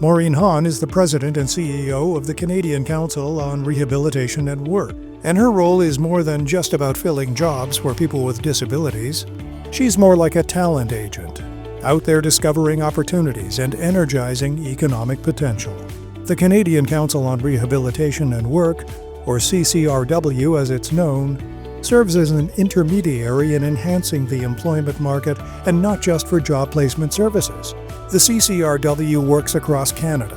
Maureen Haan is the President and CEO of the Canadian Council on Rehabilitation and Work, and her role is more than just about filling jobs for people with disabilities. She's more like a talent agent, out there discovering opportunities and energizing economic potential. The Canadian Council on Rehabilitation and Work, or CCRW as it's known, serves as an intermediary in enhancing the employment market and not just for job placement services. The CCRW works across Canada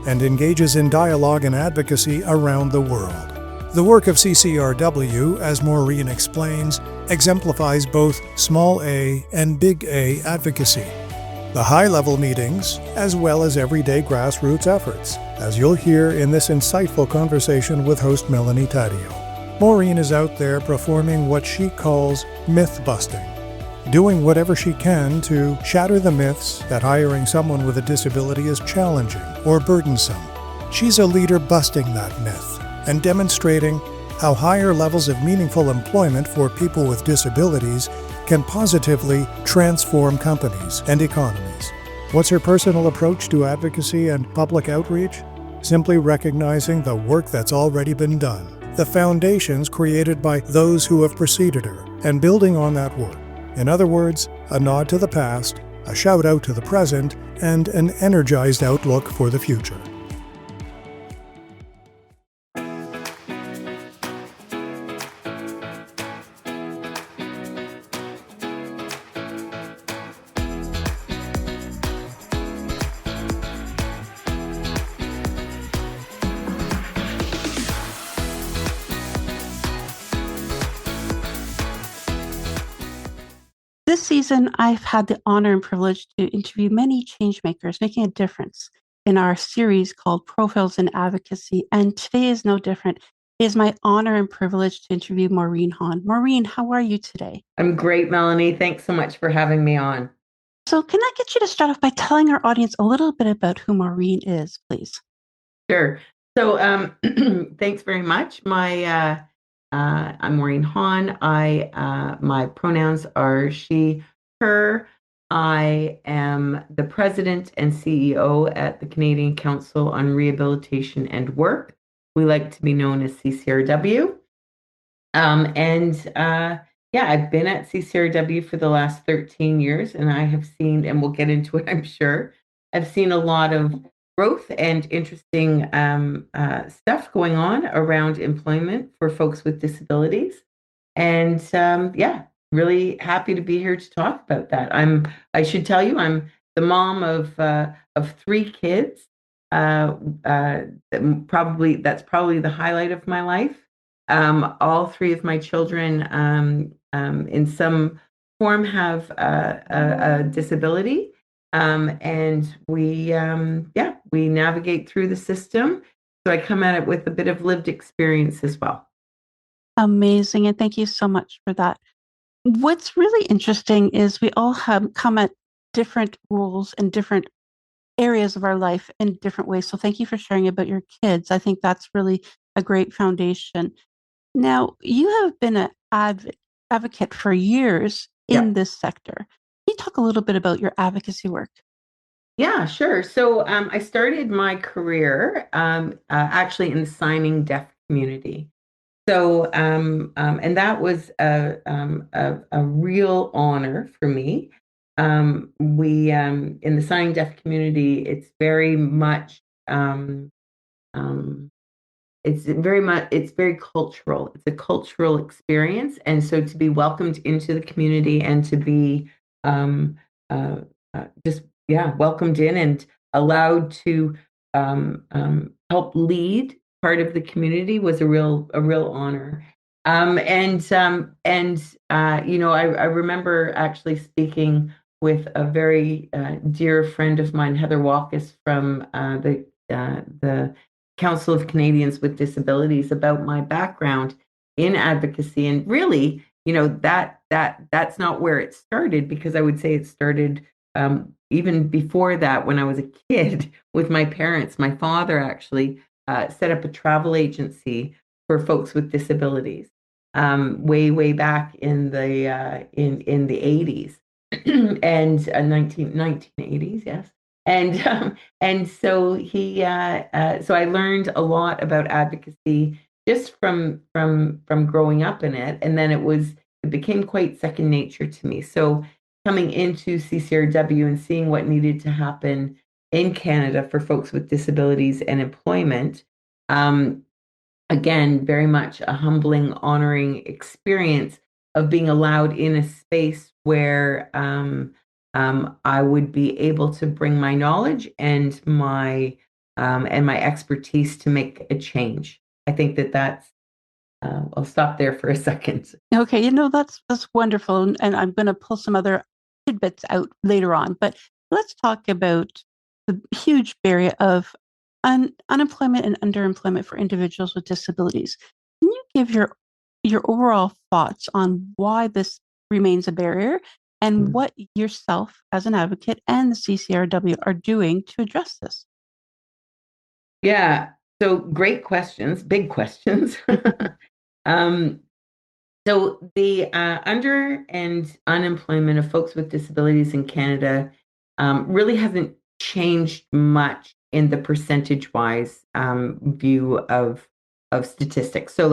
and engages in dialogue and advocacy around the world. The work of CCRW, as Maureen explains, exemplifies both small a and big A advocacy. The high-level meetings, as well as everyday grassroots efforts, as you'll hear in this insightful conversation with host Melanie Taddeo. Maureen is out there performing what she calls myth-busting, doing whatever she can to shatter the myths that hiring someone with a disability is challenging or burdensome. She's a leader busting that myth and demonstrating how higher levels of meaningful employment for people with disabilities can positively transform companies and economies. What's her personal approach to advocacy and public outreach? Simply recognizing the work that's already been done, the foundations created by those who have preceded her, and building on that work. In other words, a nod to the past, a shout out to the present, and an energized outlook for the future. This season, I've had the honor and privilege to interview many changemakers making a difference in our series called Profiles in Advocacy, and today is no different. It is my honor and privilege to interview Maureen Haan. Maureen, how are you today? I'm great, Melanie. Thanks so much for having me on. So can I get you to start off by telling our audience a little bit about who Maureen is, please? Sure. So thanks very much. I'm Maureen Haan. My pronouns are she, her. I am the president and CEO at the Canadian Council on Rehabilitation and Work. We like to be known as CCRW. I've been at CCRW for the last 13 years, and I have seen, and we'll get into it, I'm sure, I've seen a lot of growth and interesting stuff going on around employment for folks with disabilities. And really happy to be here to talk about that. I should tell you, I'm the mom of 3 kids. That's probably the highlight of my life. All 3 of my children, in some form, have a disability. And we navigate through the system. So I come at it with a bit of lived experience as well. Amazing. And thank you so much for that. What's really interesting is we all have come at different roles and different areas of our life in different ways. So thank you for sharing about your kids. I think that's really a great foundation. Now, you have been an advocate for years in this sector. Can you talk a little bit about your advocacy work? Yeah, sure. So I started my career actually in the signing deaf community. So and that was a real honor for me. We in the signing deaf community, it's very much it's very cultural. It's a cultural experience, and so to be welcomed into the community and to be welcomed in and allowed to help lead part of the community was a real honor. I remember actually speaking with a very dear friend of mine, Heather Walkus, from the Council of Canadians with Disabilities, about my background in advocacy. And really, that's not where it started, because I would say it started even before that, when I was a kid with my parents. My father actually set up a travel agency for folks with disabilities way back in the 80s and 1980s, yes. And so so I learned a lot about advocacy just from growing up in it, and then it became quite second nature to me. So coming into CCRW and seeing what needed to happen in Canada for folks with disabilities and employment, um, again, very much a humbling, honoring experience of being allowed in a space where I would be able to bring my knowledge and my expertise to make a change. I think that's. I'll stop there for a second. Okay, that's wonderful, and I'm going to pull some other tidbits out later on. But let's talk about the huge barrier of unemployment and underemployment for individuals with disabilities. Can you give your overall thoughts on why this remains a barrier and what yourself as an advocate and the CCRW are doing to address this? Yeah. So great questions, big questions. um, So the under and unemployment of folks with disabilities in Canada really hasn't changed much in the percentage-wise view of statistics. So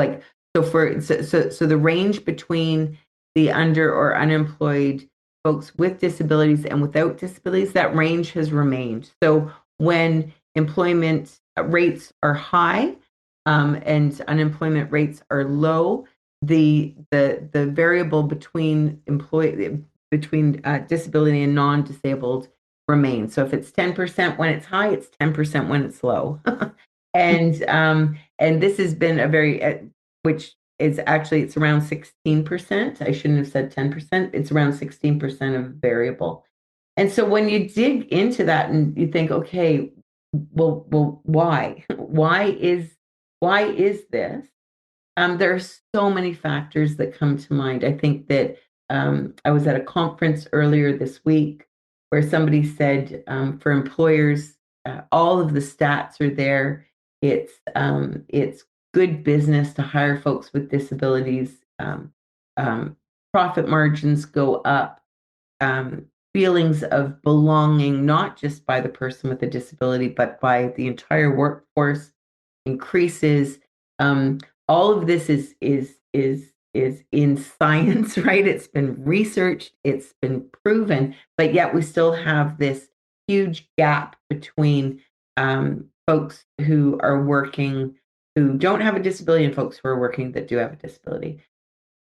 the range between the under or unemployed folks with disabilities and without disabilities, that range has remained. So when employment rates are high and unemployment rates are low, the variable between disability and non-disabled remains. So if it's 10% when it's high, it's 10% when it's low. And this has been a very which is actually it's around 16%. I shouldn't have said 10%. It's around 16% of variable. And so when you dig into that and you think, okay, well, why? Why is this? There are so many factors that come to mind. I think that I was at a conference earlier this week where somebody said for employers, all of the stats are there. It's good business to hire folks with disabilities. Um, Profit margins go up. Feelings of belonging, not just by the person with a disability, but by the entire workforce, increases. Um, all of this is in science, right? It's been researched, it's been proven, but yet we still have this huge gap between folks who are working who don't have a disability and folks who are working that do have a disability.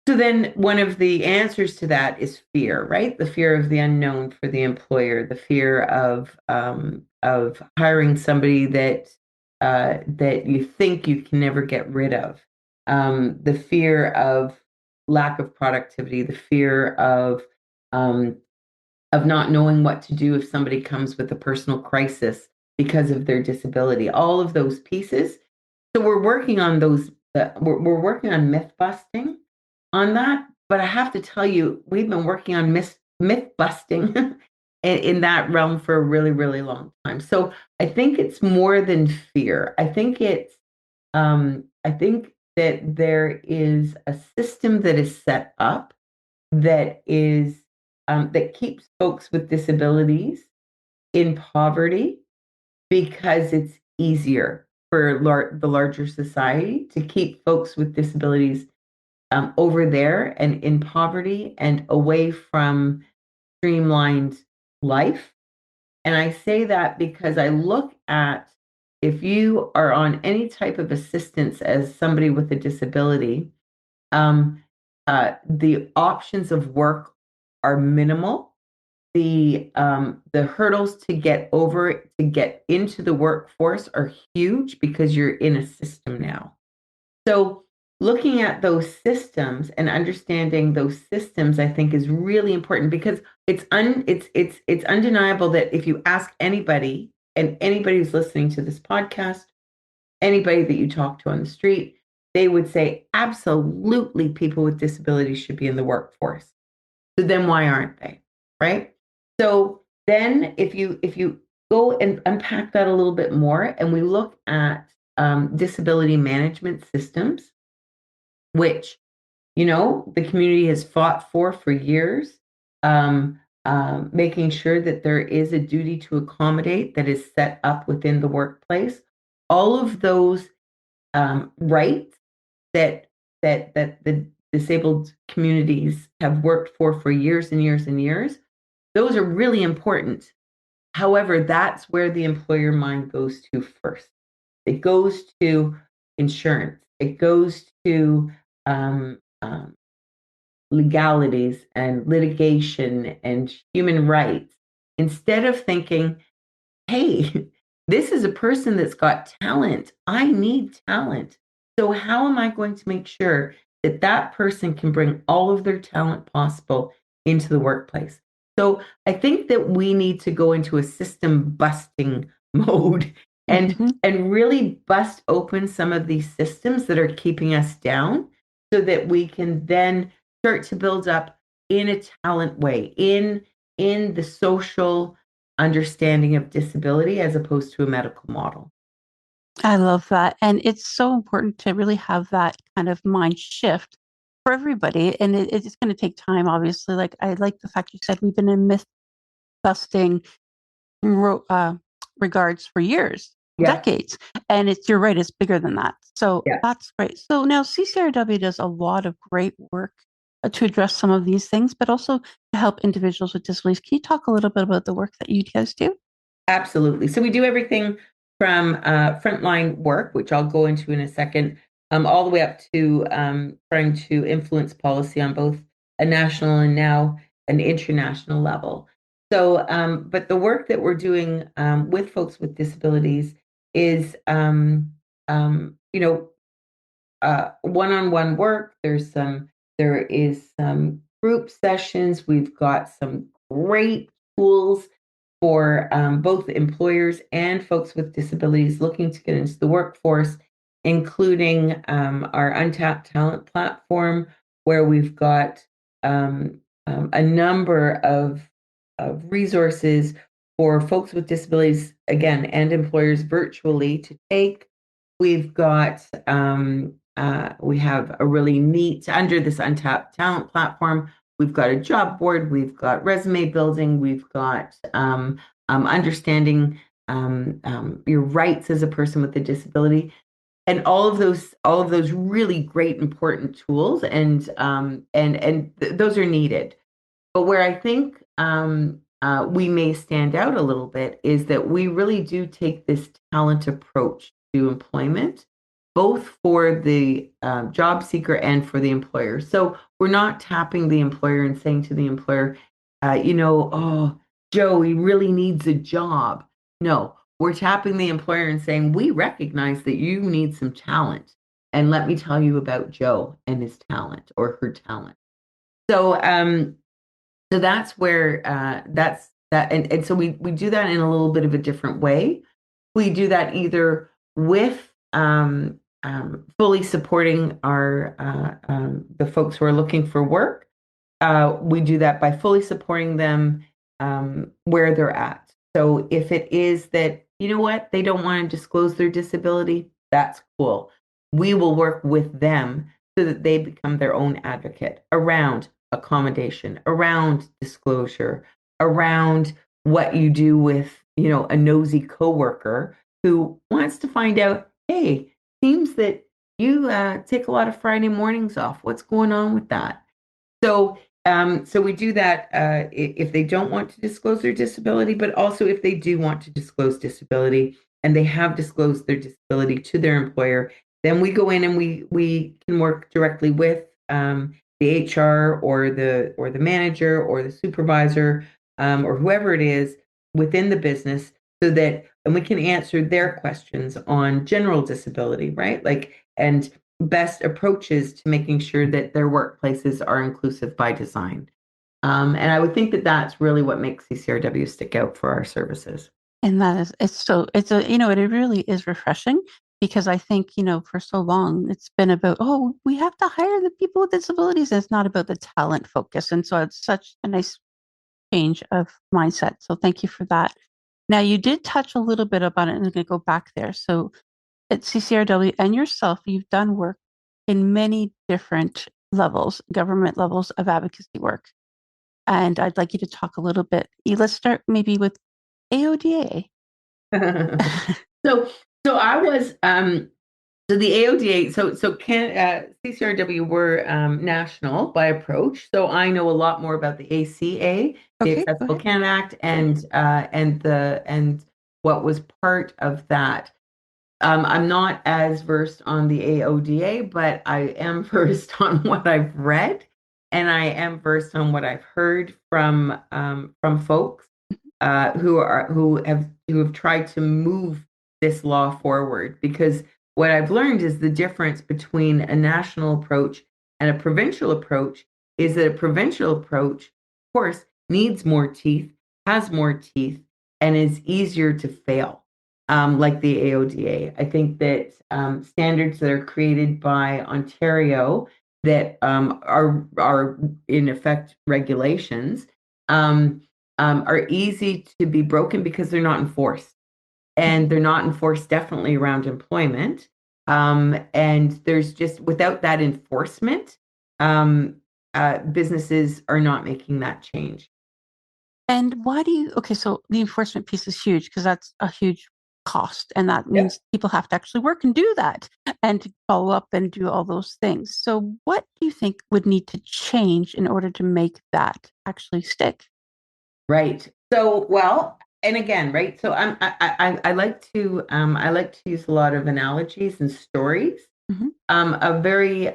So then one of the answers to that is fear, right? The fear of the unknown for the employer, the fear of hiring somebody that you think you can never get rid of, the fear of lack of productivity, the fear of not knowing what to do if somebody comes with a personal crisis because of their disability. All of those pieces. So we're working on those. We're working on myth busting on that. But I have to tell you, we've been working on myth busting in that realm for a really, really long time. So I think it's more than fear. I think that there is a system that is set up that is that keeps folks with disabilities in poverty because it's easier for the larger society to keep folks with disabilities over there and in poverty and away from streamlined life. And I say that because I look at if you are on any type of assistance as somebody with a disability, um, the options of work are minimal. The hurdles to get into the workforce are huge because you're in a system now. So looking at those systems and understanding those systems, I think, is really important because it's undeniable that if you ask anybody, and anybody who's listening to this podcast, anybody that you talk to on the street, they would say absolutely people with disabilities should be in the workforce. So then why aren't they? Right? So then if you go and unpack that a little bit more and we look at disability management systems, which the community has fought for years. making sure that there is a duty to accommodate that is set up within the workplace. All of those rights that the disabled communities have worked for years and years and years, those are really important. However, that's where the employer mind goes to first. It goes to insurance. It goes to legalities and litigation and human rights, instead of thinking, hey, this is a person that's got talent. I need talent. So, how am I going to make sure that that person can bring all of their talent possible into the workplace? So, I think that we need to go into a system busting mode and Mhm. and really bust open some of these systems that are keeping us down so that we can then start to build up in a talent way, in the social understanding of disability as opposed to a medical model. I love that. And it's so important to really have that kind of mind shift for everybody. And it's going to take time, obviously. Like, I like the fact you said we've been in myth busting ro- uh, regards for years, Yeah, decades. And you're right, it's bigger than that. So yeah, that's great. So now CCRW does a lot of great work to address some of these things, but also to help individuals with disabilities. Can you talk a little bit about the work that you guys do? absolutely. So we do everything from frontline work, which I'll go into in a second, all the way up to trying to influence policy on both a national and now an international level. So, but the work that we're doing with folks with disabilities is, you know, one-on-one work. There is some group sessions. We've got some great tools for both employers and folks with disabilities looking to get into the workforce, including our Untapped Talent platform, where we've got a number of resources for folks with disabilities, again, and employers virtually to take. We've got we have a really neat under this Untapped Talent platform. We've got a job board. We've got resume building. We've got understanding your rights as a person with a disability, and all of those really great important tools. And those are needed. But where I think we may stand out a little bit is that we really do take this talent approach to employment, both for the job seeker and for the employer. So we're not tapping the employer and saying to the employer, oh, Joe, he really needs a job. No, we're tapping the employer and saying, we recognize that you need some talent. And let me tell you about Joe and his talent or her talent. So, so that's where that's that, and so we do that in a little bit of a different way. We do that either with fully supporting our the folks who are looking for work. We do that by fully supporting them where they're at. So if it is that, you know what, they don't want to disclose their disability, that's cool. We will work with them so that they become their own advocate around accommodation, around disclosure, around what you do with, a nosy coworker who wants to find out, hey, seems that you take a lot of Friday mornings off. What's going on with that? So, so we do that if they don't want to disclose their disability, but also if they do want to disclose disability and they have disclosed their disability to their employer, then we go in and we can work directly with the HR or the manager or the supervisor or whoever it is within the business, so that and we can answer their questions on general disability, right? Like and best approaches to making sure that their workplaces are inclusive by design. And I would think that that's really what makes CCRW stick out for our services. And that is, it really is refreshing because I think, for so long it's been about, oh, we have to hire the people with disabilities. And it's not about the talent focus. And so it's such a nice change of mindset. So thank you for that. Now, you did touch a little bit about it, and I'm going to go back there. So at CCRW and yourself, you've done work in many different levels, government levels of advocacy work. And I'd like you to talk a little bit. Let's start maybe with AODA. so I was so the AODA, CCRW were national by approach. So I know a lot more about the ACA, the Okay, Accessible Canada Act, and what was part of that. I'm not as versed on the AODA, but I am versed on what I've read, and I am versed on what I've heard from folks who have tried to move this law forward. Because what I've learned is the difference between a national approach and a provincial approach is that a provincial approach, of course, needs more teeth, has more teeth, and is easier to fail. Like the AODA. I think that standards that are created by Ontario that are in effect regulations are easy to be broken because they're not enforced, and they're not enforced definitely around employment. And there's just without that enforcement, businesses are not making that change. And why do you, okay, so the enforcement piece is huge because that's a huge cost. And that means people have to actually work and do that and to follow up and do all those things. So, what do you think would need to change in order to make that actually stick? Right. So, well, and again, right. So I I like to use a lot of analogies and stories. Mhm. A very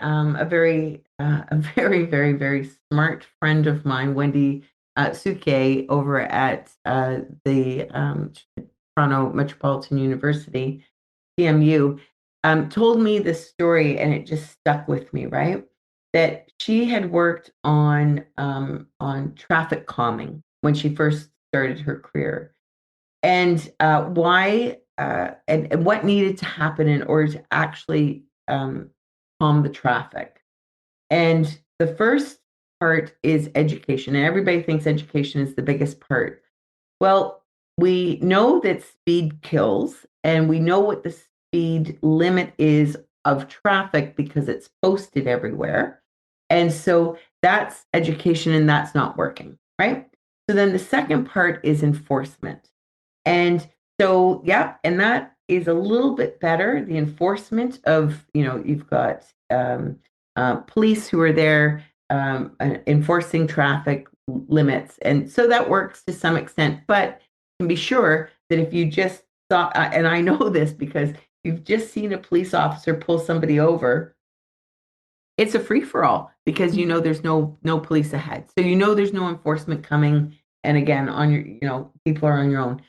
smart friend of mine, Wendy Suke, over at the Toronto Metropolitan University, TMU, told me this story, and it just stuck with me. Right, that she had worked on traffic calming when she first started her career, and why and what needed to happen in order to actually calm the traffic. And the first part is education, and everybody thinks education is the biggest part. Well, we know that speed kills, and we know what the speed limit is of traffic because it's posted everywhere. And so that's education, and that's not working, right? So then the second part is enforcement. And so, yeah, and that is a little bit better. The enforcement of, you've got police who are there enforcing traffic limits. And so that works to some extent, but you can be sure that if you just saw, and I know this because you've just seen a police officer pull somebody over, it's a free for all because there's no police ahead. So there's no enforcement coming. And again, on your, people are on your own.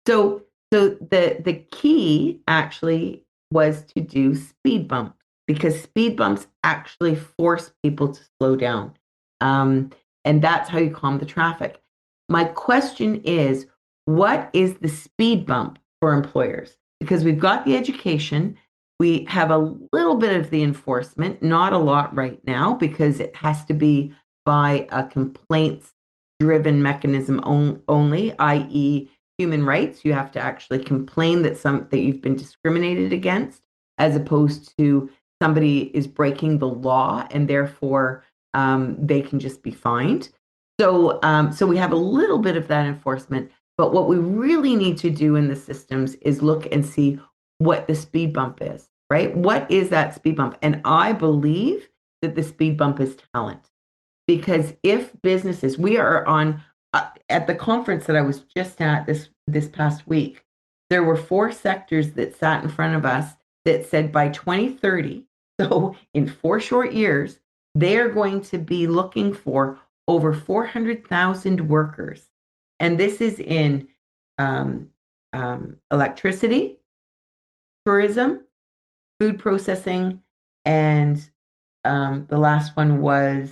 So the key actually was to do speed bumps, because speed bumps actually force people to slow down. And that's how you calm the traffic. My question is, what is the speed bump for employers? Because we've got the education, we have a little bit of the enforcement, not a lot right now, because it has to be by a complaints driven mechanism only, i.e., human rights. You have to actually complain that you've been discriminated against, as opposed to somebody is breaking the law and therefore they can just be fined. So we have a little bit of that enforcement, but what we really need to do in the systems is look and see what the speed bump is, right? What is that speed bump? And I believe that the speed bump is talent. Because if businesses, we are on at the conference that I was just at this past week, there were 4 sectors that sat in front of us that said by 2030, so in 4 short years, they are going to be looking for over 400,000 workers. And this is in electricity, tourism, food processing, and the last one was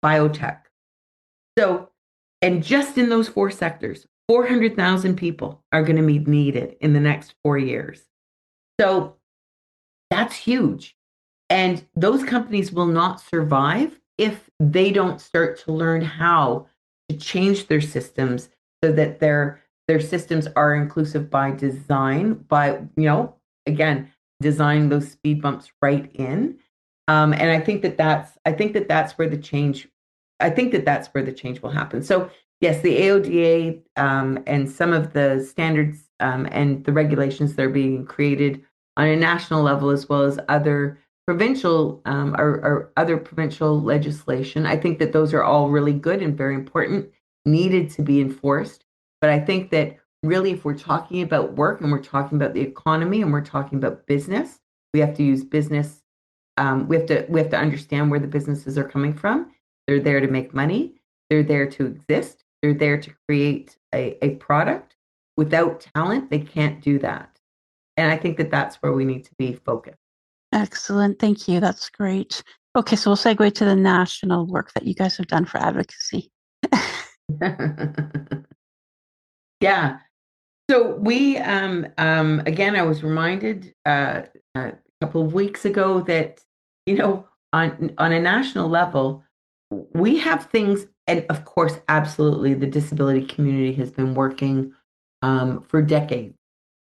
biotech. So, and just in those 4 sectors, 400,000 people are going to be needed in the next 4 years. So that's huge. And those companies will not survive if they don't start to learn how to change their systems so that their systems are inclusive by design, by, again, designing those speed bumps right in. And I think that that's where the change I think that that's where the change will happen. So yes, the AODA and some of the standards and the regulations that are being created on a national level, as well as other provincial or other provincial legislation, I think that those are all really good and very important, needed to be enforced. But I think that really, if we're talking about work and we're talking about the economy and we're talking about business, we have to use business. We have to understand where the businesses are coming from. They're there to make money. They're there to exist. They're there to create a product. Without talent, they can't do that. And I think that that's where we need to be focused. Excellent. Thank you. That's great. Okay, so we'll segue to the national work that you guys have done for advocacy. Yeah. So we, again, I was reminded a couple of weeks ago that, on a national level, we have things, and of course, absolutely, the disability community has been working for decades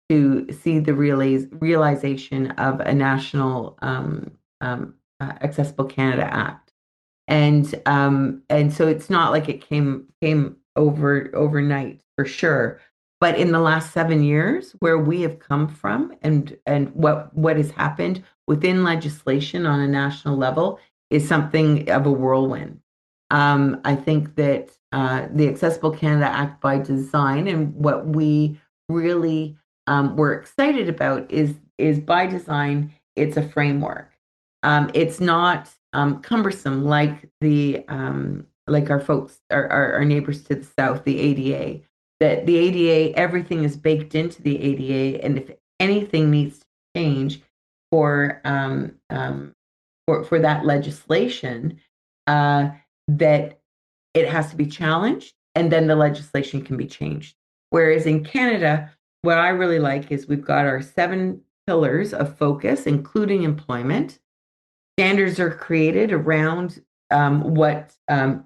to see the realization of a national Accessible Canada Act, and so it's not like it came overnight for sure. But in the last 7 years, where we have come from, and what has happened within legislation on a national level is something of a whirlwind. I think that the Accessible Canada Act by design, and what we really we're excited about is by design. It's a framework. It's not cumbersome like the like our folks, our neighbors to the south, the ADA. That the ADA, everything is baked into the ADA, and if anything needs to change for for that legislation, that it has to be challenged, and then the legislation can be changed. Whereas in Canada, what I really like is we've got our 7 pillars of focus, including employment. Standards are created around what the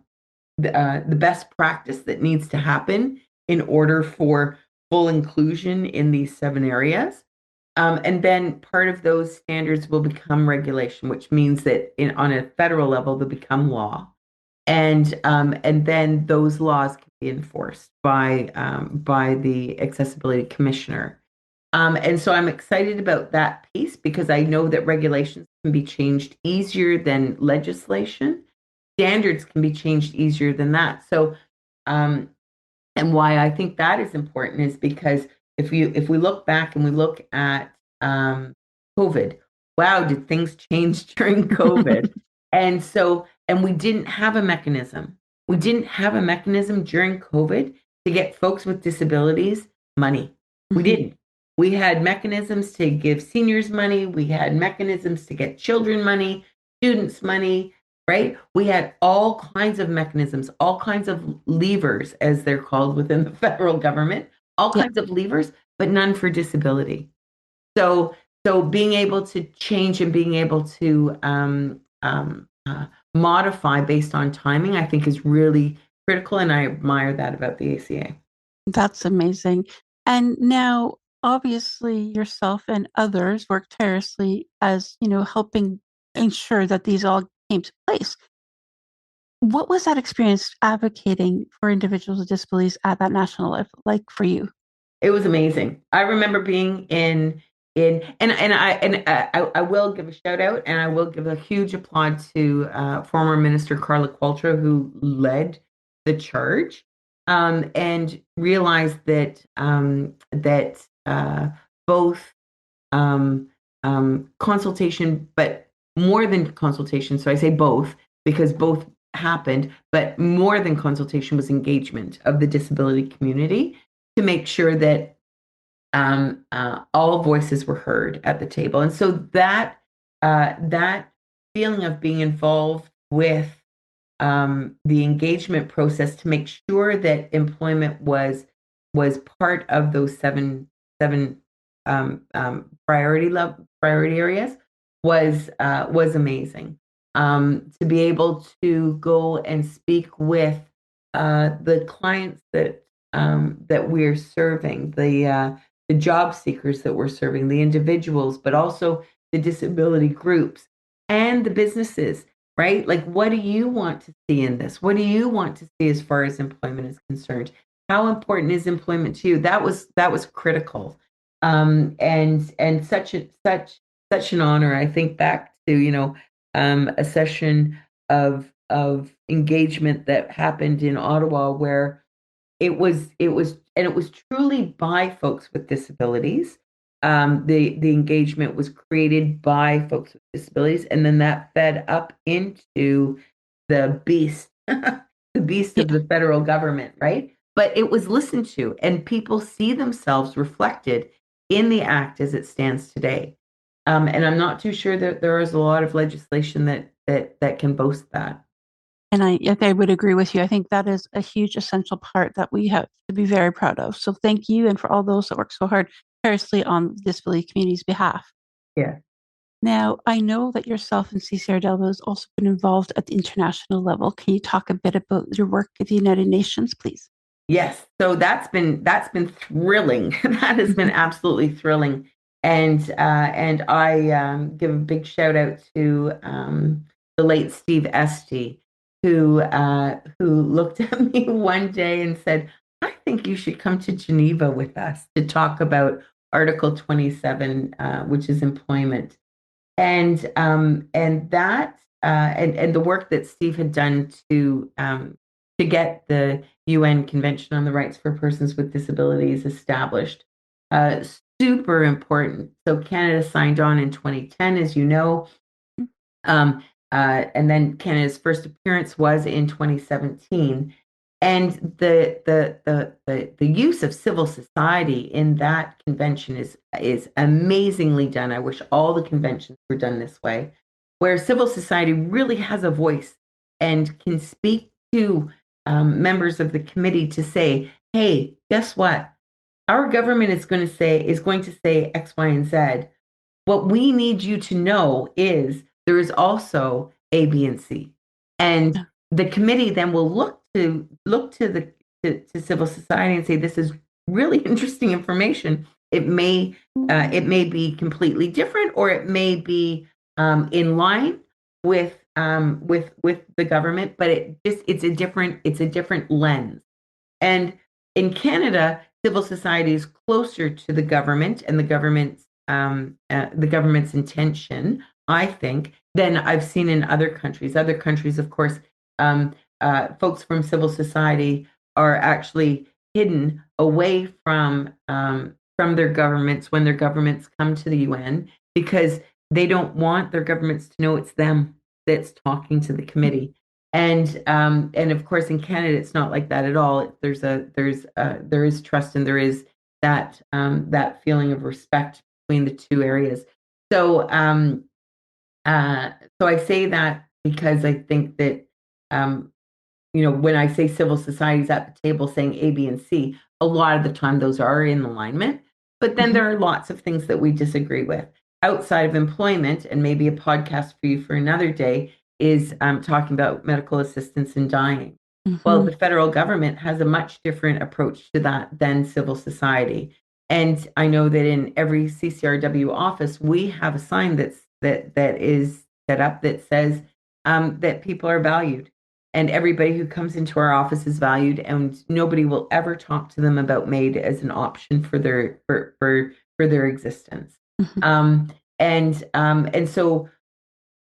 best practice that needs to happen in order for full inclusion in these 7 areas. And then part of those standards will become regulation, which means that on a federal level, they'll become law. And then those laws can be enforced by the accessibility commissioner. And so I'm excited about that piece because I know that regulations can be changed easier than legislation. Standards can be changed easier than that. So, and why I think that is important is because if we look back and we look at COVID, wow, did things change during COVID? And we didn't have a mechanism. We didn't have a mechanism during COVID to get folks with disabilities money. We didn't. We had mechanisms to give seniors money. We had mechanisms to get children money, students money, right? We had all kinds of mechanisms, all kinds of levers, as they're called within the federal government, all kinds of levers, but none for disability. So being able to change and being able to modify based on timing, I think is really critical. And I admire that about the ACA. That's amazing. And now, obviously, yourself and others work tirelessly as, helping ensure that these all came to place. What was that experience advocating for individuals with disabilities at that national level like for you? It was amazing. I remember being and I will give a shout out and I will give a huge applaud to former Minister Carla Qualtrough, who led the charge and realized that both consultation, but more than consultation. So I say both because both happened, but more than consultation was engagement of the disability community to make sure that all voices were heard at the table. And so that feeling of being involved with the engagement process to make sure that employment was part of those seven priority areas was amazing. To be able to go and speak with the clients that we're serving, the job seekers that we're serving, the individuals, but also the disability groups and the businesses, right? Like, what do you want to see in this? What do you want to see as far as employment is concerned? How important is employment to you? That was critical, and such an honor. I think back to a session of engagement that happened in Ottawa where it was truly by folks with disabilities. The engagement was created by folks with disabilities, and then that fed up into the beast, the beast of Yeah. the federal government, right? But it was listened to, and people see themselves reflected in the act as it stands today. And I'm not too sure that there is a lot of legislation that can boast that. And I would agree with you. I think that is a huge essential part that we have to be very proud of. So thank you, and for all those that work so hard tirelessly on the disability community's behalf. Yeah. Now, I know that yourself and CCRW has also been involved at the international level. Can you talk a bit about your work at the United Nations, please? Yes, so that's been thrilling. That has been absolutely thrilling, and I give a big shout out to the late Steve Esty, who looked at me one day and said, "I think you should come to Geneva with us to talk about Article 27, which is employment." And the work that Steve had done to get the UN Convention on the Rights for Persons with Disabilities established, uh, super important. So Canada signed on in 2010, as you know, and then Canada's first appearance was in 2017. And the use of civil society in that convention is amazingly done. I wish all the conventions were done this way, where civil society really has a voice and can speak to members of the committee to say, "Hey, guess what? Our government is going to say X, Y, and Z. What we need you to know is there is also A, B, and C." And Yeah. the committee then will look to civil society and say, "This is really interesting information. It may be completely different, or it may be in line with the government, but it's a different lens." And in Canada, civil society is closer to the government and the government's intention, I think, than I've seen in other countries. Other countries, of course, folks from civil society are actually hidden away from their governments when their governments come to the UN, because they don't want their governments to know it's them that's talking to the committee. And of course in Canada it's not like that at all. There is trust, and there is that feeling of respect between the two areas. So so I say that because I think that um, when I say civil society's at the table saying A, B, and C, a lot of the time those are in alignment. But then Mhm. there are lots of things that we disagree with outside of employment, and maybe a podcast for you for another day is talking about medical assistance in dying. Well, Mhm. the federal government has a much different approach to that than civil society. And I know that in every CCRW office, we have a sign that is set up that says that people are valued, and everybody who comes into our office is valued, and nobody will ever talk to them about MAID as an option for their existence. Mhm. And so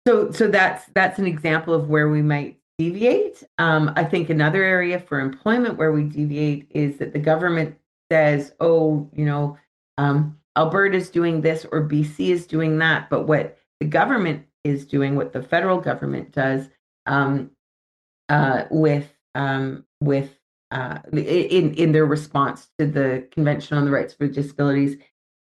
that's an example of where we might deviate. I think another area for employment where we deviate is that the government says, "Oh, Alberta is doing this or BC is doing that," but what the government is doing, what the federal government does, um, with in their response to the Convention on the Rights for Disabilities,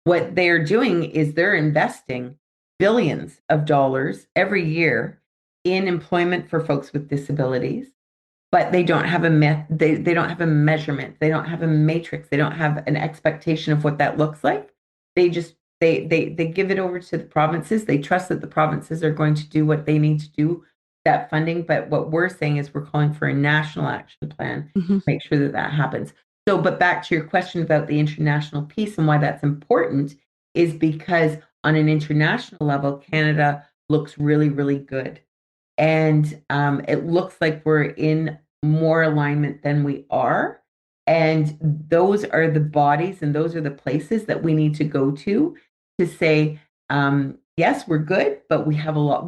what they're doing is they're investing billions of dollars every year in employment for folks with disabilities, but they don't have they don't have a measurement, they don't have a matrix, they don't have an expectation of what that looks like. They just they give it over to the provinces. They trust that the provinces are going to do what they need to do, that funding. But what we're saying is we're calling for a national action plan Mhm. to make sure that that happens. So, but back to your question about the international piece and why that's important is because on an international level, Canada looks really, really good. and it looks like we're in more alignment than we are. And those are the bodies and those are the places that we need to go to say, yes, we're good, but we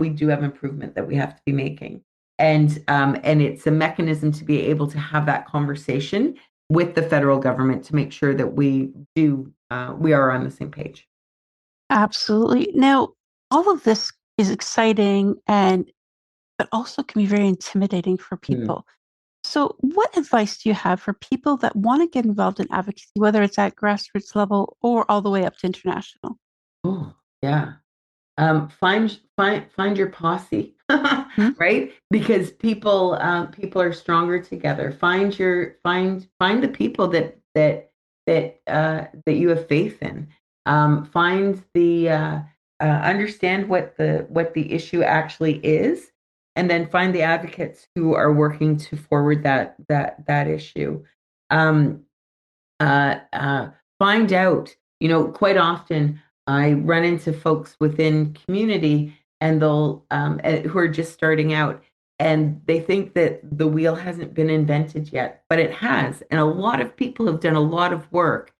do have improvement that we have to be making. And it's a mechanism to be able to have that conversation with the federal government to make sure that we are on the same page. Absolutely. Now, all of this is exciting but also can be very intimidating for people. So, what advice do you have for people that want to get involved in advocacy, whether it's at grassroots level or all the way up to international? Oh, yeah. Find your posse, Hmm? right? Because people are stronger together. Find the people that you have faith in. Find the understand what the issue actually is, and then find the advocates who are working to forward that issue. Um, Find out. Quite often I run into folks within community, and they'll who are just starting out, and they think that the wheel hasn't been invented yet, but it has, and a lot of people have done a lot of work,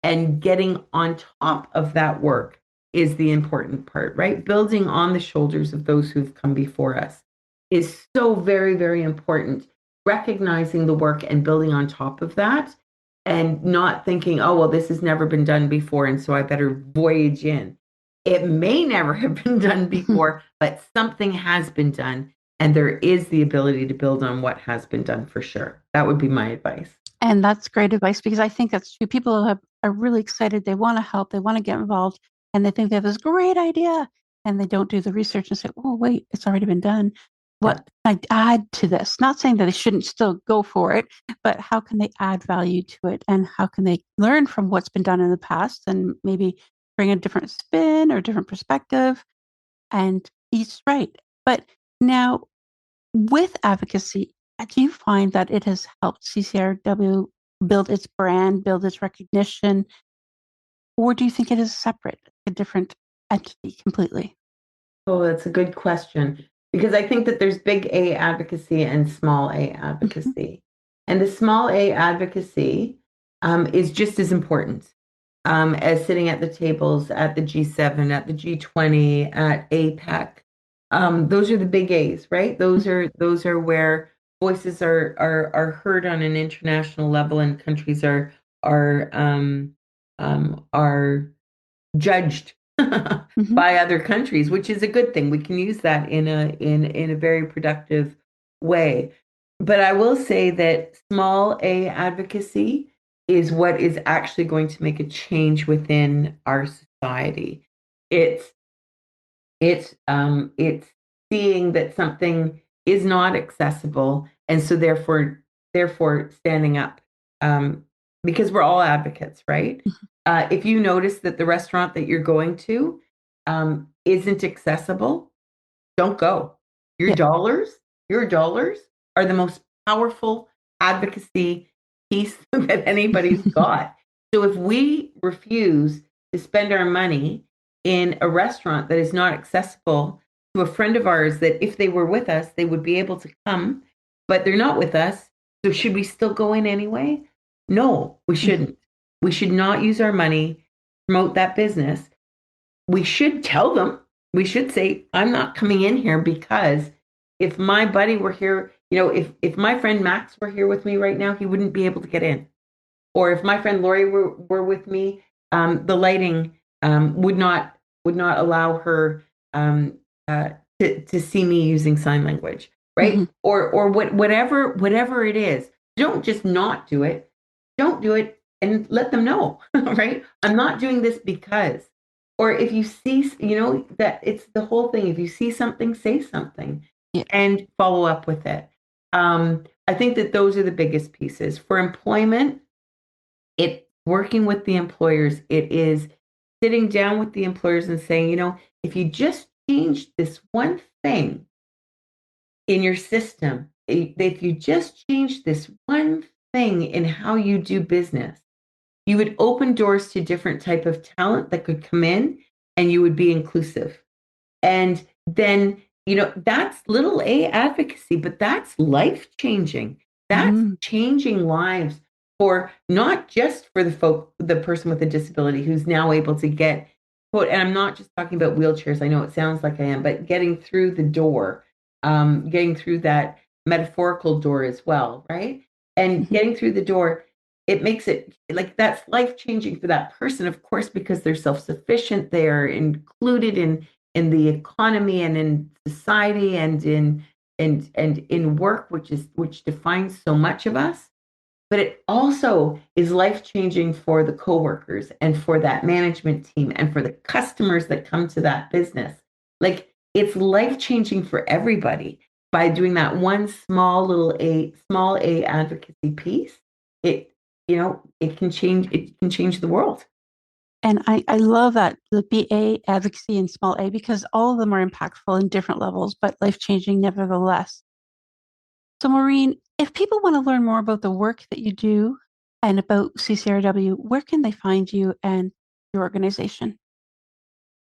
and getting on top of that work is the important part, right? Building on the shoulders of those who've come before us is so very, very important. Recognizing the work and building on top of that, and not thinking, oh, well, this has never been done before, and so I better voyage in. It may never have been done before, but something has been done, and there is the ability to build on what has been done for sure. That would be my advice. And that's great advice because I think that's true. People are really excited. They want to help. They want to get involved, and they think they have this great idea, and they don't do the research and say, "Oh, wait, it's already been done. Yeah. What can I add to this?" Not saying that they shouldn't still go for it, but how can they add value to it, and how can they learn from what's been done in the past, and maybe bring a different spin or different perspective, and each right. But now with advocacy, do you find that it has helped CCRW build its brand, build its recognition, or do you think it is separate, a different entity completely? Oh, that's a good question, because I think that there's big A advocacy and small A Mhm, advocacy. And the small A advocacy is just as important as sitting at the tables at the G7, at the G20, at APEC. Those are the big A's, right? mhm, Those are where voices are heard on an international level, and countries are judged mhm. by other countries, which is a good thing. We can use that in a very productive way. But I will say that small A advocacy is what is actually going to make a change within our society. It's it's seeing that something is not accessible, and so therefore standing up, um, because we're all advocates, right? If you notice that the restaurant that you're going to isn't accessible, don't go. Your Yeah. dollars, your dollars are the most powerful advocacy piece that anybody's got. So if we refuse to spend our money in a restaurant that is not accessible to a friend of ours, that if they were with us, they would be able to come, but they're not with us. So should we still go in anyway? No, we Mhm. shouldn't. We should not use our money to promote that business. We should tell them. We should say, I'm not coming in here because if my buddy were here, if my friend Max were here with me right now, he wouldn't be able to get in. Or if my friend Lori were with me, the lighting would not allow her um, uh, to see me using sign language, right? Mhm. Or whatever it is. Don't just not do it. Don't do it, and let them know, right? I'm not doing this because. Or if you see, that it's the whole thing. If you see something, say something Yeah. and follow up with it. I think that those are the biggest pieces for employment. It working with the employers. It is sitting down with the employers and saying, if you just change this one thing in your system, if you just change this one thing in how you do business, you would open doors to different type of talent that could come in, and you would be inclusive. And then that's little a advocacy, but that's life changing. That's Mhm. changing lives for not just for the person with a disability who's now able to get, quote, and I'm not just talking about wheelchairs. I know it sounds like I am, but getting through the door, getting through that metaphorical door as well, right? And Mhm. getting through the door, it makes it like that's life changing for that person, of course, because they're self sufficient. They're included in the economy and in society and in work, which defines so much of us. But it also is life changing for the coworkers and for that management team and for the customers that come to that business. Like it's life changing for everybody by doing that one small a advocacy piece. It it can change the world. And I love that the BA advocacy and small A because all of them are impactful in different levels, but life changing nevertheless. So, Maureen, if people want to learn more about the work that you do and about CCRW, where can they find you and your organization?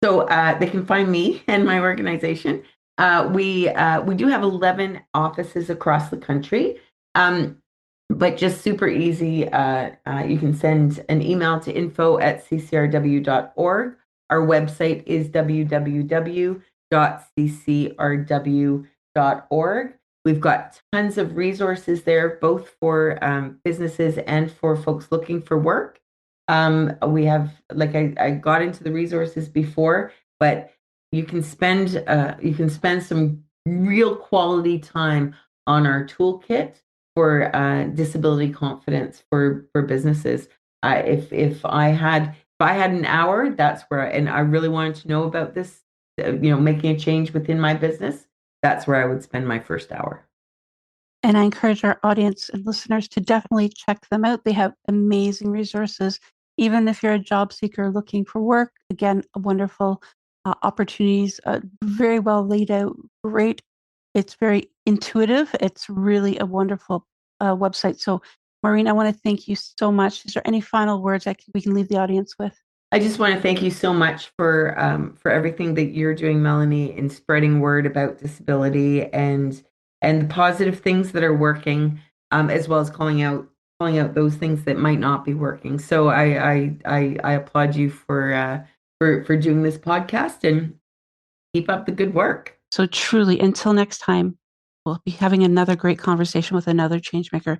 So they can find me and my organization. We do have 11 offices across the country, but just super easy. You can send an email to info@ccrw.org. Our website is www.ccrw.org. We've got tons of resources there, both for businesses and for folks looking for work. We have, like I got into the resources before, but you can spend some real quality time on our toolkit for disability confidence for businesses. If I had an hour, that's where, and I really wanted to know about this, making a change within my business. That's where I would spend my first hour. And I encourage our audience and listeners to definitely check them out. They have amazing resources. Even if you're a job seeker looking for work, again, wonderful opportunities, very well laid out, great. It's very intuitive. It's really a wonderful website. So, Maureen, I want to thank you so much. Is there any final words we can leave the audience with? I just want to thank you so much for everything that you're doing, Melanie, in spreading word about disability and the positive things that are working, as well as calling out those things that might not be working. So I applaud you for doing this podcast and keep up the good work. So, truly, until next time, we'll be having another great conversation with another changemaker.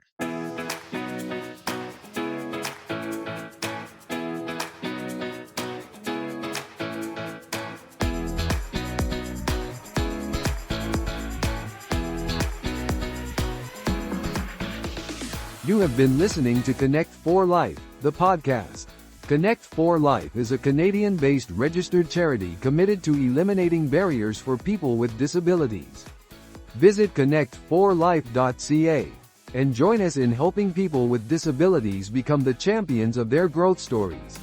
You have been listening to Connect for Life, the podcast. Connect for Life is a Canadian-based registered charity committed to eliminating barriers for people with disabilities. Visit connectforlife.ca and join us in helping people with disabilities become the champions of their growth stories.